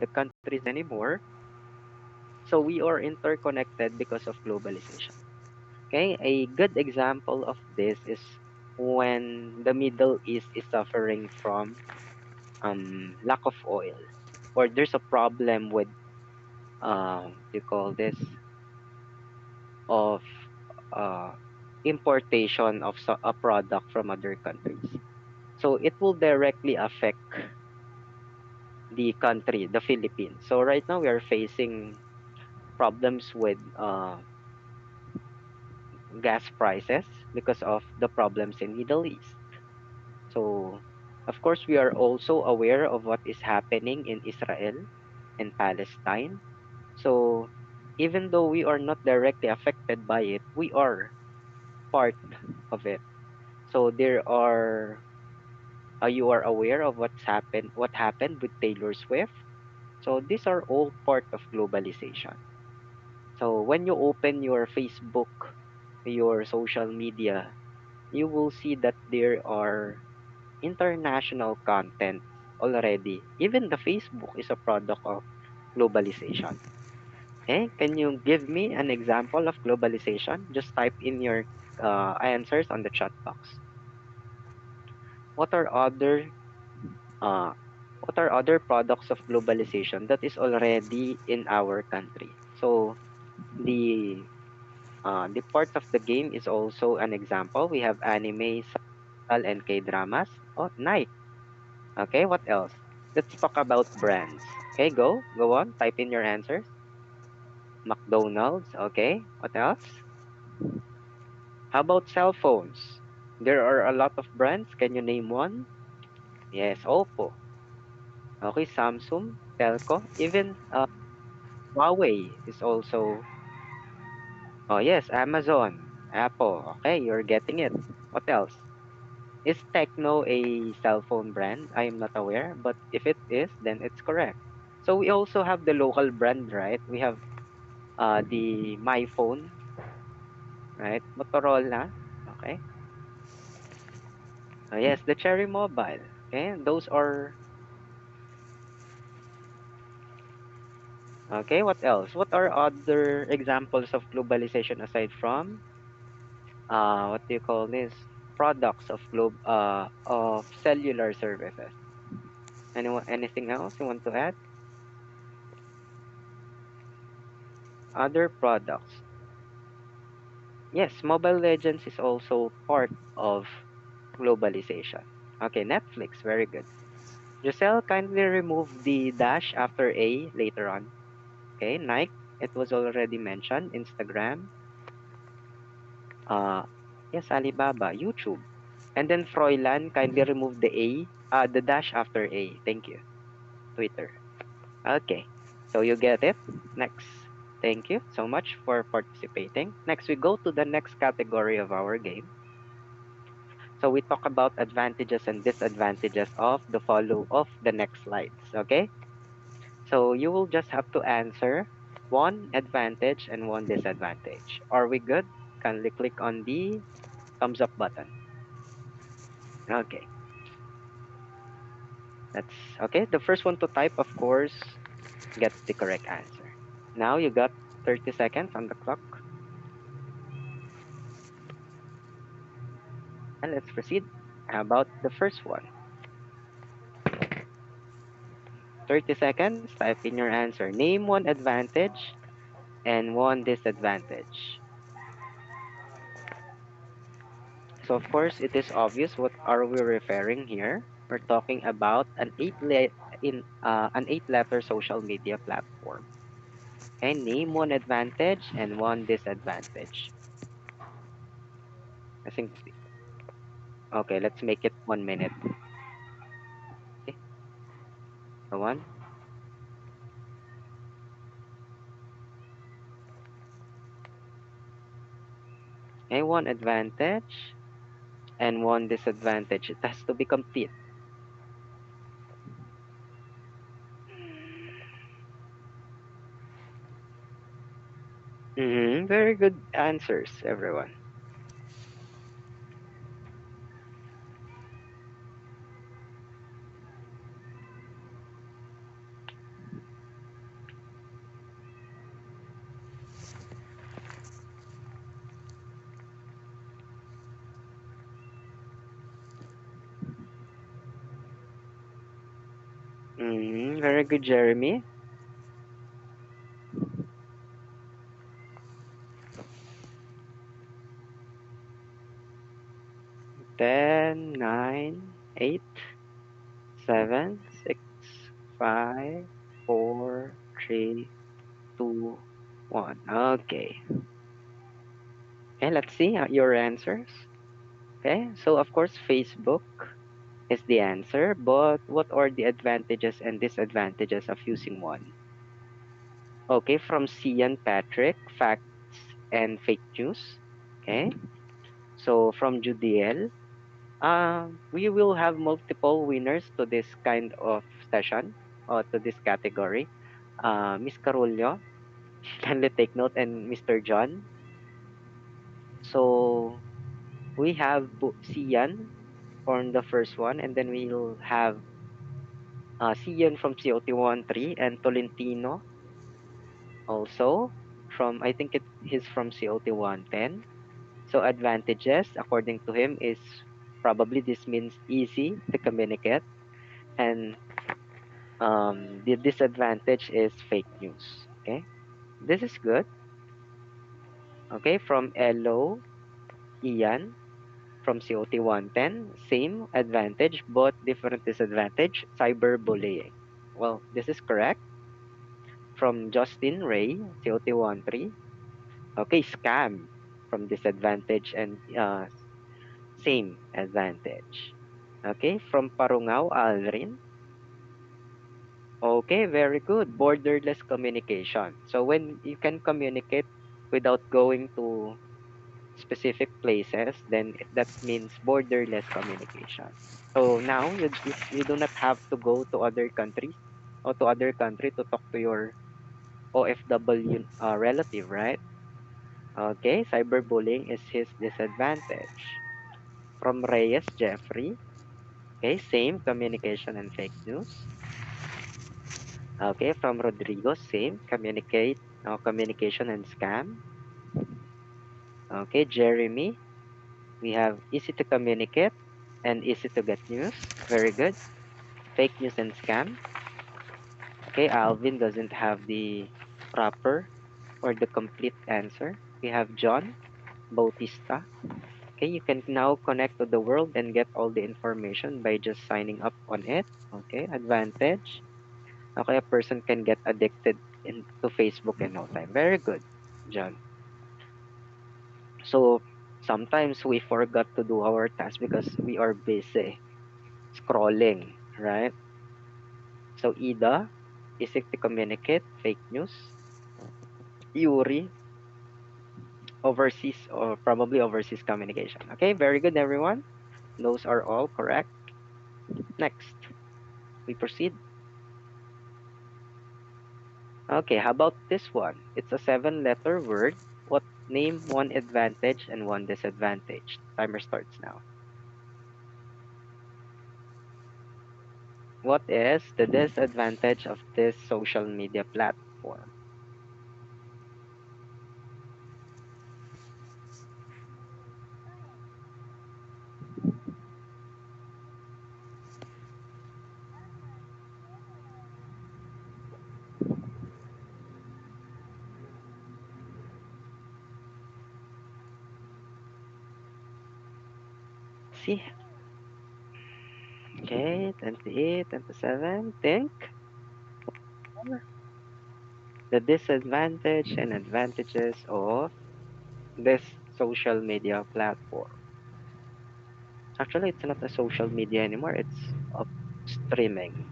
the countries anymore. So we are interconnected because of globalization. Okay, a good example of this is when the Middle East is suffering from lack of oil, or there's a problem with what do you call this, of uh, importation of a product from other countries. So it will directly affect the country, the Philippines. So right now we are facing problems with gas prices because of the problems in Middle East. So of course we are also aware of what is happening in Israel and Palestine. So even though we are not directly affected by it, we are part of it. So there are you are aware of what happened with Taylor Swift. So these are all part of globalization. So when you open your Facebook, your social media, you will see that there are international content already. Even the Facebook is a product of globalization. Okay, can you give me an example of globalization? Just type in your answers on the chat box. What are other uh, what are other products of globalization that is already in our country? So the part of the game is also an example. We have anime, and K dramas. Oh, nice. Okay, what else? Let's talk about brands. Okay, go on. Type in your answers. McDonald's. Okay, what else? How about cell phones? There are a lot of brands. Can you name one? Yes, Oppo. Okay, Samsung, Telco, even Huawei is also. Oh yes, Amazon, Apple. Okay, you're getting it. What else? Is Tecno a cell phone brand? I am not aware, but if it is, then it's correct. So we also have the local brand, right? We have the MyPhone, right? Motorola. Okay. Yes, the Cherry Mobile. Okay, those are. Okay, what else? What are other examples of globalization aside from what do you call this? Products of cellular services. Anything else you want to add? Other products. Yes, Mobile Legends is also part of globalization. Okay, Netflix, very good. Giselle, kindly remove the dash after A later on. Okay, Nike, it was already mentioned. Instagram, uh, yes, Alibaba, YouTube. And then Froilan, kindly remove the dash after A. Thank you. Twitter. Okay, so you get it. Next. Thank you so much for participating. Next, we go to the next category of our game. So we talk about advantages and disadvantages of the next slides. Okay, so you will just have to answer one advantage and one disadvantage. Are we good? Kindly click on the thumbs up button. Okay, that's okay. The first one to type, of course, gets the correct answer. Now you got 30 seconds on the clock, and let's proceed. How about the first one? 30 seconds, type in your answer. Name one advantage and one disadvantage. So of course, it is obvious what are we referring here. We're talking about an eight-letter social media platform. Okay, name one advantage and one disadvantage. I think. Okay, let's make it 1 minute. Okay, go on. Okay, one advantage and one disadvantage. It has to be complete. Very good answers, everyone. Very good, Jeremy. 10, 9, 8, 7, 6, 5, 4, 3, 2, 1. Okay. Okay, let's see your answers. Okay, so of course, Facebook is the answer, but what are the advantages and disadvantages of using one? Okay, from Cian Patrick, facts and fake news. Okay, so from Judiel, we will have multiple winners to this kind of session or to this category. Miss Carullo, kindly take note, and Mr. John. So we have Cian on the first one, and then we'll have Cian from COT13 and Tolentino also from, I think he's from COT110. So advantages, according to him, is probably this means easy to communicate, and the disadvantage is fake news. Okay, this is good. Okay, from Elo, Ian from COT110, same advantage but different disadvantage, cyberbullying. Well, this is correct. From Justin Ray, COT13, okay, scam from disadvantage and same advantage. Okay, from Parungao, Alrin. Okay, very good. Borderless communication. So when you can communicate without going to specific places, then that means borderless communication. So now you do not have to go to other countries or to other country to talk to your OFW relative, right? Okay, cyberbullying is his disadvantage. From Reyes Jeffrey, okay, same communication and fake news. Okay, from Rodrigo, same communication and scam. Okay, Jeremy, we have easy to communicate and easy to get news. Very good. Fake news and scam. Okay, Alvin doesn't have the proper or the complete answer. We have John Bautista. Okay, you can now connect to the world and get all the information by just signing up on it. Okay, advantage. Okay, a person can get addicted into Facebook in no time. Very good, John. So sometimes we forgot to do our task because we are busy scrolling, right? So Ida, easy to communicate, fake news. Yuri, overseas or probably overseas communication. Okay, very good, everyone. Those are all correct. Next, we proceed. Okay, how about this one? It's a 7-letter word. What name one advantage and one disadvantage? Timer starts now. What is the disadvantage of this social media platform? See, okay, 28, 27. Think the disadvantage and advantages of this social media platform. Actually, it's not a social media anymore. It's a streaming.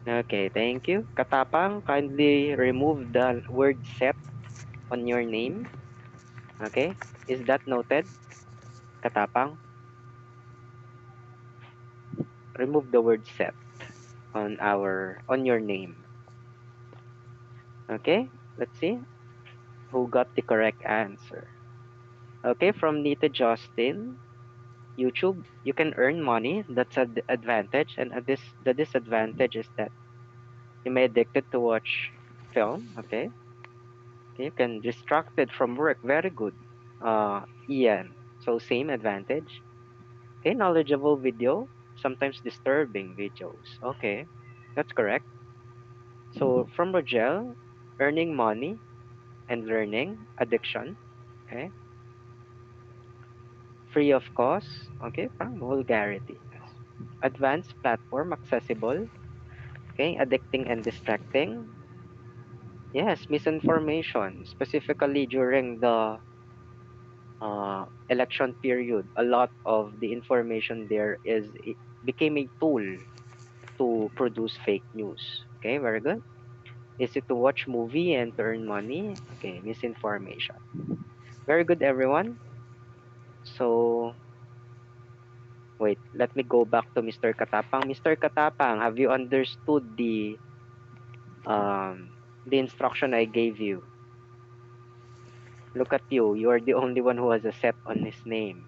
Okay, thank you. Katapang, kindly remove the word set on your name. Okay, is that noted? Katapang, remove the word set on your name. Okay, let's see who got the correct answer. Okay, from Nita Justin, YouTube, you can earn money. That's an advantage, and the disadvantage is that you may addicted to watch film. Okay, You can distracted from work. Very good. Ian. So same advantage. Okay, knowledgeable video, sometimes disturbing videos. Okay, that's correct. So from Rogel, earning money and learning, addiction. Okay, free of cost. Okay, parang vulgarity. Yes. Advanced platform, accessible. Okay, addicting and distracting. Yes, misinformation, specifically during the election period. A lot of the information there is it became a tool to produce fake news. Okay, very good. Is it to watch movie and to earn money? Okay, misinformation. Very good, everyone. So, wait, let me go back to Mr. Katapang. Mr. Katapang, have you understood the instruction I gave you? Look at you. You are the only one who has a set on his name.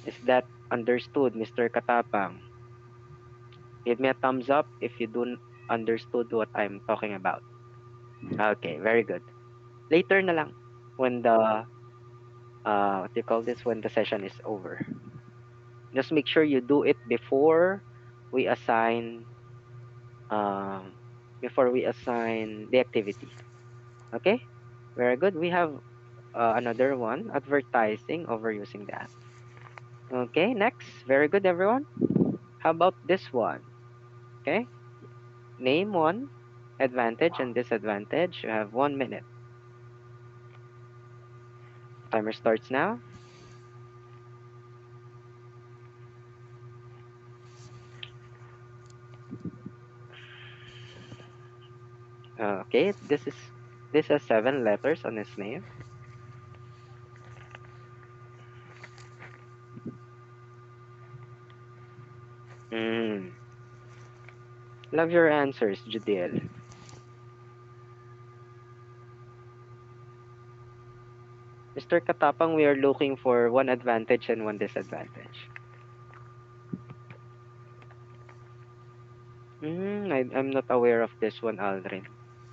Is that understood, Mr. Katapang? Give me a thumbs up if you don't understood what I'm talking about. Okay, very good. Later na lang when the what do you call this, when the session is over. Just make sure you do it we assign um before we assign the activity. Okay? Very good. We have another one, advertising overusing the app. Okay, next. Very good, everyone. How about this one? Okay? Name one advantage and disadvantage. You have 1 minute. Timer starts now. Okay, this has 7 letters on its name. Mm. Love your answers, Judiel. Mr. Katapang, we are looking for one advantage and one disadvantage. I'm not aware of this one, Aldrin.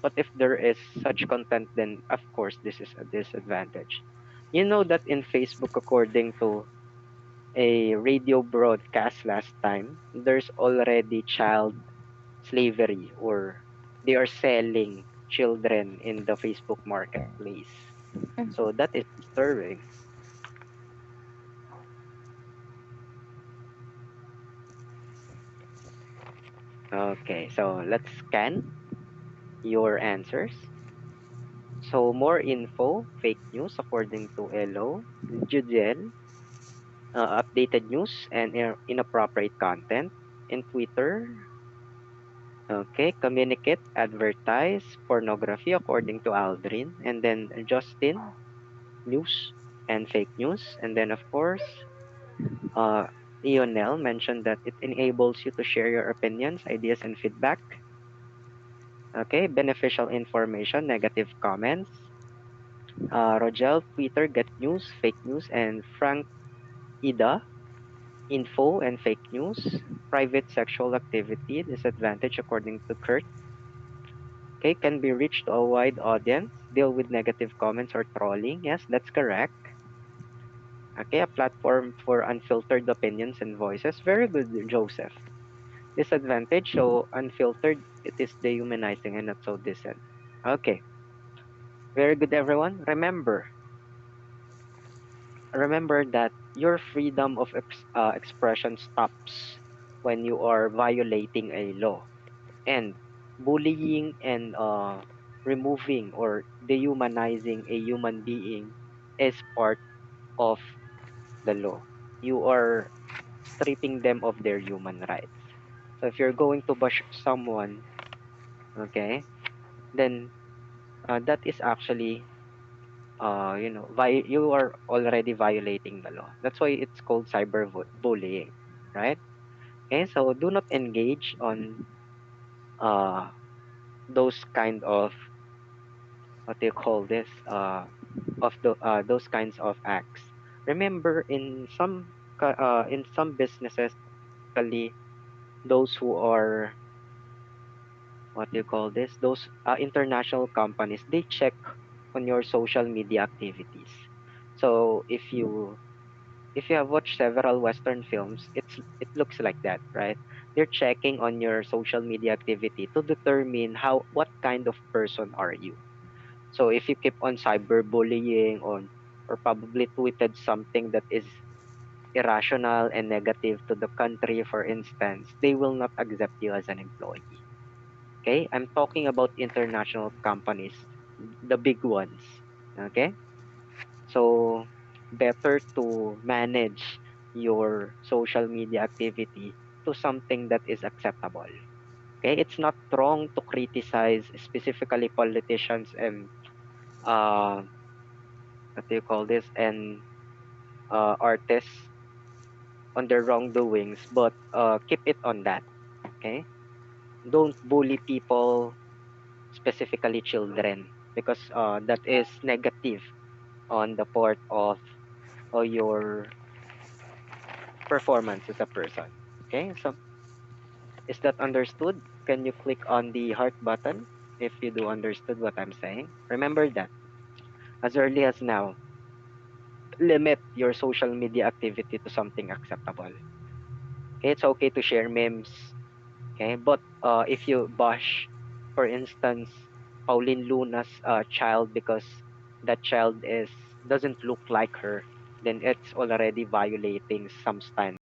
But if there is such content, then of course this is a disadvantage. You know that in Facebook, according to a radio broadcast last time, there's already child slavery, or they are selling children in the Facebook marketplace. So that is disturbing. Okay, so let's scan your answers. So more info, fake news according to Elo, Judel, updated news and inappropriate content in Twitter. Okay, communicate, advertise, pornography according to Aldrin, and then Justin, news and fake news, and then of course, uh, Lionel mentioned that it enables you to share your opinions, ideas, and feedback. Okay, beneficial information, negative comments. Rogel, Twitter, get news, fake news, and Frank Ida, info and fake news. Private sexual activity, disadvantage according to Kurt. Okay, can be reached to a wide audience. Deal with negative comments or trolling. Yes, that's correct. Okay, a platform for unfiltered opinions and voices. Very good, Joseph. Disadvantage, so unfiltered, it is dehumanizing and not so decent. Okay, very good, everyone. Remember that your freedom of expression stops when you are violating a law, and bullying and removing or dehumanizing a human being is part of the law. You are stripping them of their human rights. So if you're going to bash someone, okay, then that is actually you are already violating the law. That's why it's called bullying, right? Okay, so do not engage on uh those kind of, what do you call this, of the those kinds of acts. Remember, in some businesses, especially those who are what do you call this? Those international companies, they check on your social media activities. So if you have watched several Western films, it looks like that, right? They're checking on your social media activity to determine how what kind of person are you. So if you keep on cyberbullying on or probably tweeted something that is irrational and negative to the country, for instance, they will not accept you as an employee. Okay? I'm talking about international companies, the big ones. Okay? So better to manage your social media activity to something that is acceptable. Okay? It's not wrong to criticize specifically politicians and uh what do you call this and artists on their wrongdoings, but keep it on that. Okay? Don't bully people, specifically children, because that is negative on the part of your performance as a person. Okay, so is that understood? Can you click on the heart button if you do understood what I'm saying? Remember that as early as now, limit your social media activity to something acceptable. Okay, it's okay to share memes. Okay, but if you bash, for instance, Pauline Luna's child because that child is doesn't look like her, then it's already violating some standard.